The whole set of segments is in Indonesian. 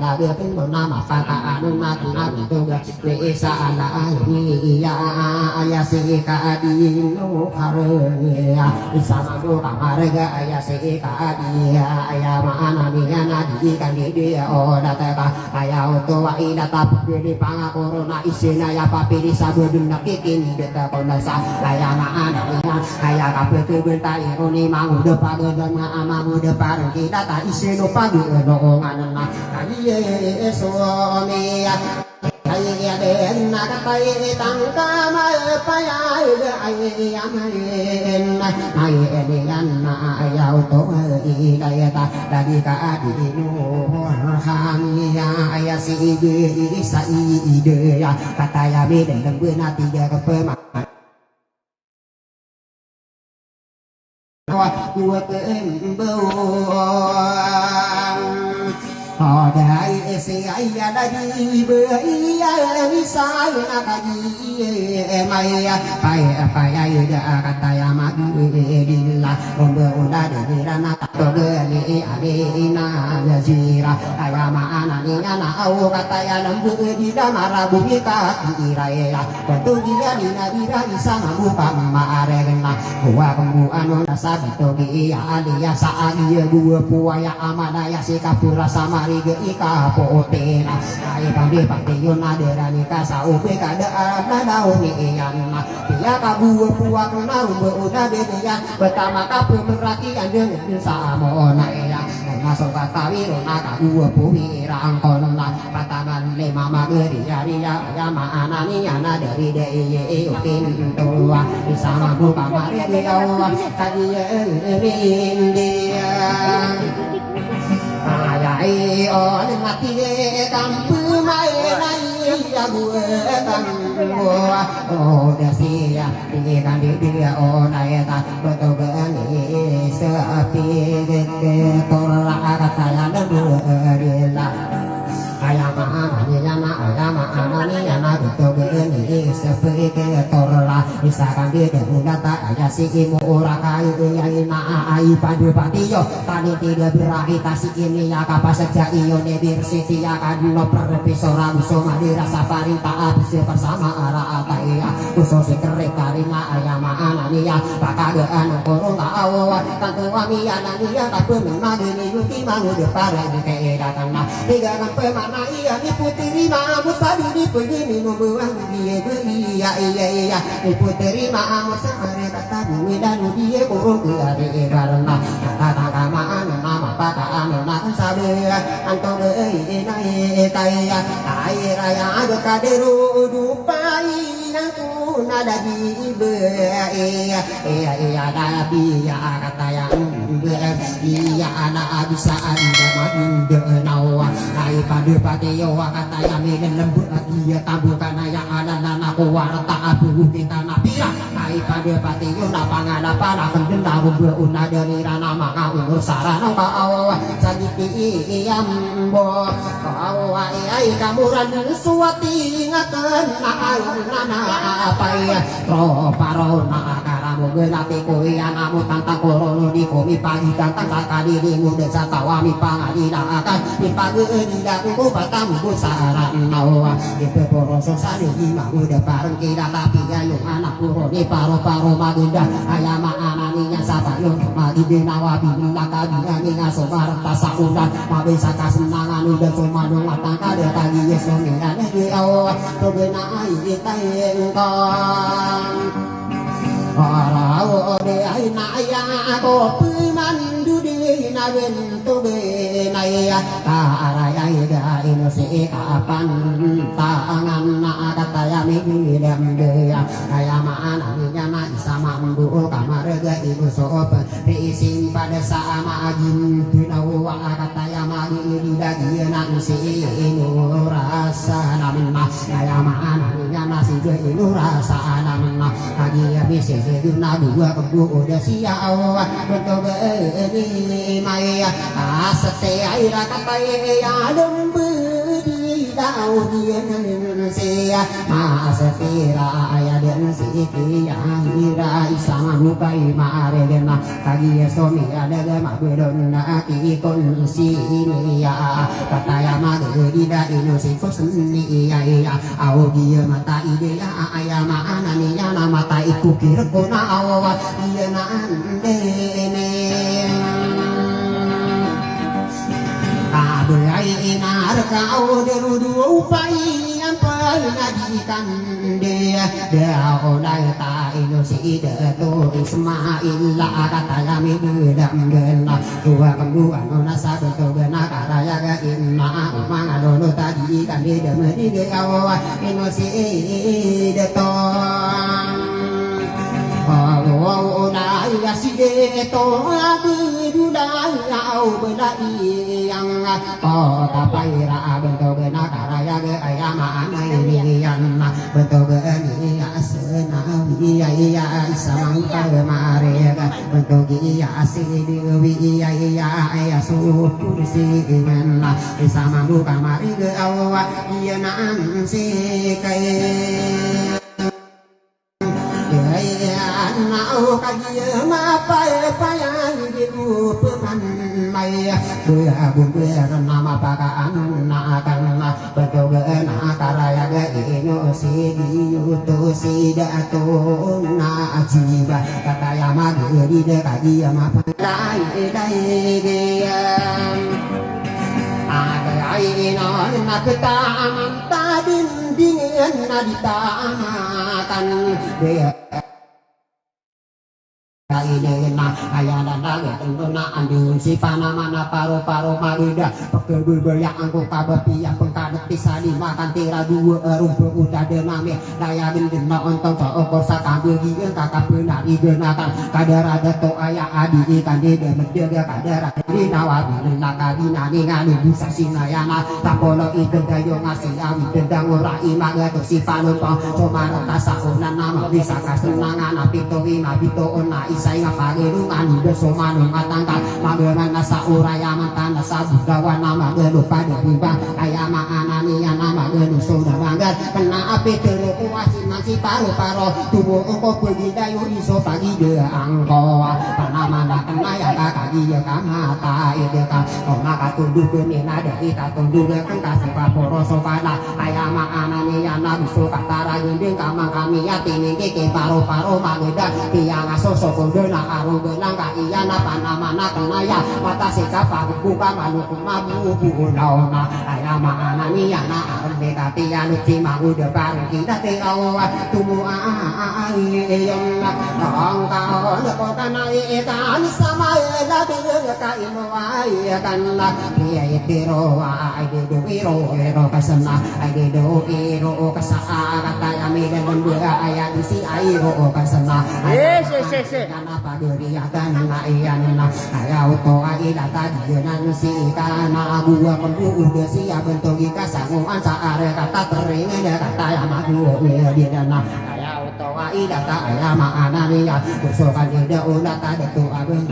la de pin na ma fa ka anu na tu na tu ga we sa ala ni ya aya se ka di no khare ya sama do ka mare ga aya se ka di aya ma ana ni na di kan di o da ta ka aya o to wa ina ta di panga corona isina ya papiri sabu dina kikin de ta kona sa aya ma ana ni aya ka pe ke ben ta ironi ma de pa ga ma ama mu de pa kita ta isino pa di no ngana na ye so mi ya ai ya de na ka pai tang ka ma pa ya de ai ya ma na ai ni yan na ya to i da ya ta da di ka di no ha mi ya ya si de i sa i de ya kata ya mi de kan bu na ti ya ka pe ma wa ku ke bo họ đại sẽ ai đã đi bơi ai sai na cái mày phải ai đã kata ya mak đi là ông bơ đã đi ra na to bơ ni ade na ya jira aya ma ana ni na au kata ya lam bơ đi ra mara bumi ka ira ya tentu dia ni na ira isa ma pa ma are na gua kamu anu nasa to gi ya ade ya sa dia gua puaya amana ya si kapura sama riga ika potena ai pande pande yona derani ka sa upe kada na dauni yan na dia ka buah puak na rumbe uda de ya pertama ka pemerati andeng sa mo na ya na so ka tawi na ka buah puhi rang kono na pataman le mama geri ya ya ma anani ana dari de ye utin tua bisa mampu kamari dia tadi dia ai ở lên mặt kia cầm bự mai này ya bùa cầm bùa ô để xì đi cầm đi ô này ta tôi gỡ ni sợ pi tôi là kata yang bùa đi là ayama ayama ni yana betul begini seperti torla misalkan dia data aja si imu ora kayu yang ina ai padu patiyo tadi tidak berakhir kasih ini ya kapas sejak iyo nebir siti ya kadino profesor abuso madira safari tak habis bersama arah ataya khusus kerek karina ayama anani ya pakagaan korong awal tantu wami anani ya tapi memang ini yuki mangu depara di kayak datang nah tiga sampai mana iya ni putri mamu tadi di begini membuang dia iya iya ni putri mamu sehari kata bumi dan dia kurung dari karena kata kamaan nama pakaan nak sabar antong nai kaya air raya ada kaderu dupai aku nada di iya tapi ya kata yang iya anak bisa anda mandi nawa ai pada patio kata yang ini lembut dia tabukan yang ada anak warta abu kita napira ai pada patio lapangan apa nak denda beuna dari rana maka umur sarana kau sagiti iyam bo kau ai kamuran suati ngaken nana apa ya ro parona karamu gelati koi anamu tantang korono di komi pagi tantang kakadi di muda satawami pangadina akan di pagi tidak ku batamu ku saran nawa di peporoso sari ima udah bareng kita tapi ayung anak kuro di paro-paro magunda ayama ananinya sapa yung magi di nawa bingung nakadi anginga sobar tasakudan mabisa kasenangan udah sumano matang kada tagi yeso minane di awa togena ai tayengkong Arao de ai na ya ko puman du de na ben to be na ya ta ara ya da ino se kapan ta angan na kata ya mi dem de ya aya ma ananya na sama mbu kamar ga ibu sop rising pada sama agin pinau kata ya ma di dagi na se ino rasa namna aya ma ananya na si ge ino rasa namna agi ya bisa Guna dua kebu udah siau betul ini maya asete aira kata ya lembu di audian sia maasira aya den siki hira isama mukai maregena kagi somi ada mabedon aki kon sini ya kataya magedida inu sikos ni ya audia mata ide ya aya maana ni ya mata iku kirkona awat iya na andene Abrai inar kau derudu upai ampal nadikan dia daunai ta inu si detu Ismail kata yami bedam gena dua kedua nona satu tu gena karaya ga inna umang adono tadi kan dia demedi ge awa inu si detu oh na ya si detu abi dudai au belai yang kota paira bentuk gena karaya ge ayama anai yang bentuk geni asenawi ya samangka mare bentuk ya asidewi ya sukur si menna sama buka mari ge awa iya nan si kai nau kaji mapai payang diu peman mai buya buya nama pakaan nakan betul gena karaya ge inu si diu tu si datu na ajiba kata yama di de kaji mapai dai ge ada ino nakta amanta dindingan nadita amakan dia ide na ayana daga tengona andun si panamana paro-paro marida pekebel yang angko kabepi yang pengkadet bisa dimakan tira dua rumput udah dename daya gendena ontong seokor sakambil gien kakak benar digenakan kadar ada to ayah adi ikan dede medega kadar di nawabi nakabina ningali bisa sinayana tapolo ikan gayo ngasih awi dendang ora imaga to si panumpang cuma rata sauna nama bisa kasenangan apito ima bito ona isai ngapagirungan beso manung atangka mageran nasa uraya mantan nasa budawan nama gelu pada bibang ayama anani nama gelu soda banggar kena api teru kuasin nasi paro-paro tubuh engkau pergi dayu iso pagi dia angko panamana kena ya kakagi ya kamata ide ka kau maka tunduh kenina dari tak tunduh kan kasih paporo sopana ayama anani nama biso katara gendeng kamang kami ya tini keke paro-paro mageda tiang aso sokong dena aru gelang ka iya na panamana kenaya mata sikapa buka maluku mabu launa ayama anani ya na arde katia nuci mangu depan kita tirawa tumu ayem nang kau lepo kanai kan sama ela de ka imo ay kan iya itiro ay de do iro kasana ay de do iro kasaa kata yami dan dua ayat si airo kasana yes paduri akan naian kaya uto ai data dengan si kana gua pembu udah siap bentuk kasanguan saare kata tering kata yamaku dia dana kaya uto ai data ayama anania kusokan dia ulah ada tu abeng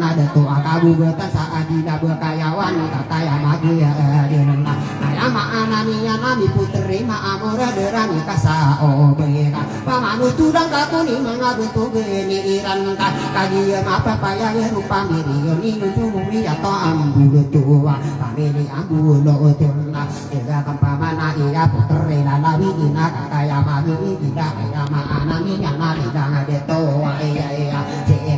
ada tu akabu betan saadina berkayawan kata yamaku ya dia dana ayama anania nami putri ma amora derani kasa o bega pamanu tudang kakuni mangabentuk geni iran kagia apa payah rupa miri ni nujumi atau ambu tua pamili ambu lo tuna ega kampamana iya putere lalawi ina kakaya magi tidak kaya mana ni nyana tidak ada toa iya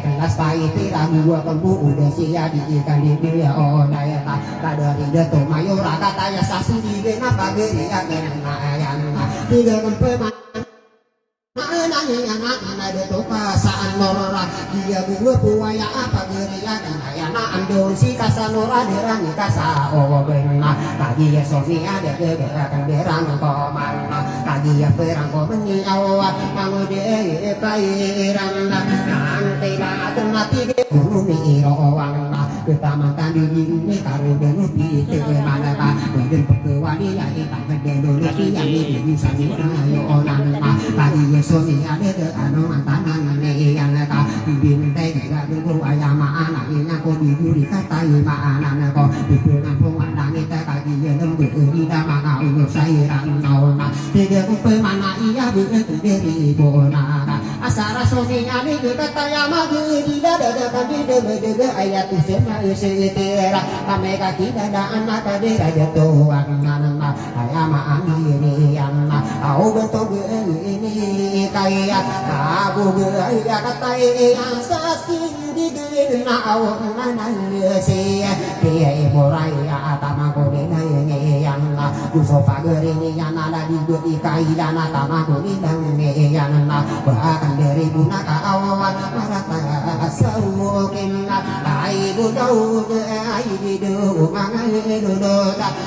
kelas paiti ragu kembu udah sia di ikan di dia oh daya tak kadari deto mayora katanya sasudi gena pageri akena ayana tiga kempeman nani anak ada tu pasaan norora dia bunga buaya apa geria dan ayana andon si kasanora derani kasa oh benar lagi ya sofi ada gerakan berang koman lagi ya perang komeni awat mangu de pairan nanti datang mati bumi roang kita mantan di ini karo denu di mana ka den pekewani ya kita denu di yang ini bisa ayo orang lagi ya sofi ada ke anu mantanan yang ka binte ga dulu ayama anak ini aku diburi kata ima anak ko di dengan pungwadang kita kaki dia lembut di damang au sairan nauna dia pemana ia berdiri bona asara sominya ni kata yama di dada kami de ayat sema setera kami kaki dada anak dera jatuhan nana ayama ini yang au betul ini kaya abu gaya kata yang sasi di na au mana si dia morai atamago ni yang kuso pageri ni yang ada di kai dan atamago ni yang bahkan dari bunaka awan marata saukin ai budau ai didu mangai dudu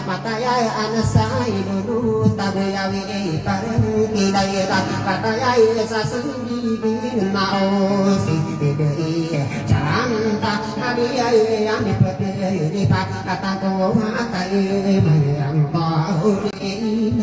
mata ya anasai dudu tabayawi pareng kidai kata ya sasudi nao si dei canta dia yang dipete di kata ko matai yang bau ini